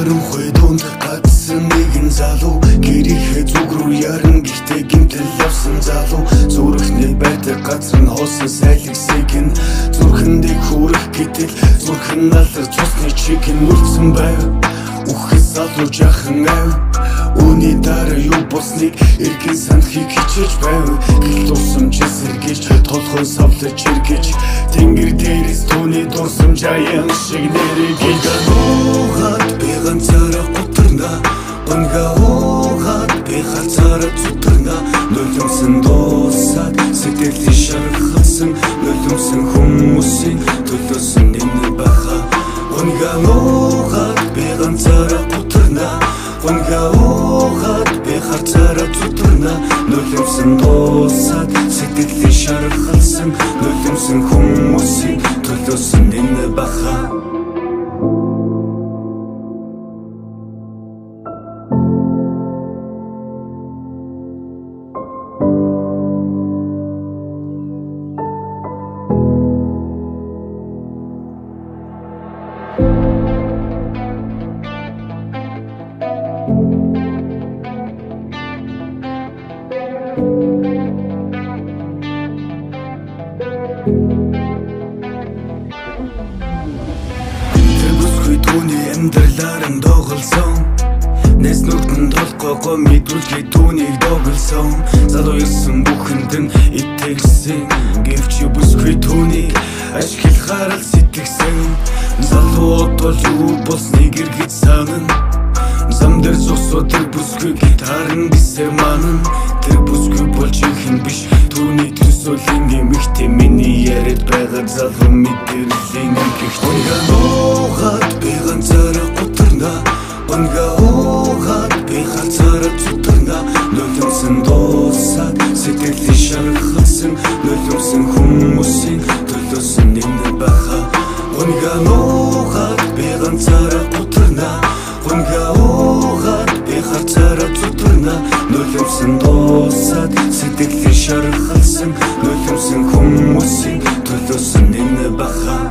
Харанхуй дунд гацсан нэгэн залуу гэрийнхээ зүг рүү яран гэхдээ гинтэл явсан залуу зүрхний байдаг газар нь хоосон сайлгсыг нь зүрхэндээ хүрэх гэтэл зүрхэн алдар цусны чихэн үлдсэн байв үхээс залуу жахан ав үүний дараа юу болсныг эргэн санахыг хичээж байв гэл дурсамжээ сэргийж толгой савлаж эргэж тэнгэр дээрээс түүний дурсамж аян шиг нэрийг уугаад би ганцаараа гутарна уугаад би ганцаараа зүтэрнэ нулимсэн дуусаад сэтгэлийн шархалсан нулимсэн хүмүүсийн төлөөсөн энэ баха уугаад би ганцаараа гутарна уугаад би ганцаараа зүтэрнэ нулимсэн дуусаад сэтгэлийн шархалсан нулимсэн хүмүүсийн төлөөсөн энэ баха Түүний амьдралаар нь доголсон Нэс нүртэн толгойгоо мэдүүлгээ түүнийг доголсон Залуу ирсэн бүхэнд нь итгэсэн Гэвч бүсгүй түүнийг ашиглахаар л сэтгэсэн Залууд бол юу болсныг эргэж санана Зам дээр зогсоо тэр бүсгүйг таарна гэсээр манан Тэр бүсгүй болж ихэн биш Түүний төсөөлийн эмэгтэй миний яриад байгаа залуу мэдэрлийн гихтэн уугаад би ганцаараа гутарна уугаад би ганцаараа зүтэрнэ нулимсэн дуусаад сэтгэлийн шархалсан нулимсэн хүмүүсийн төлөөсөн энэ баха уугаад би ганцаараа гутарна уугаад би ганцаараа зүтэрнэ нулимсэн дуусаад сэтгэлийн шархалсан нулимсэн хүмүүсийн төлөөсөн энэ баха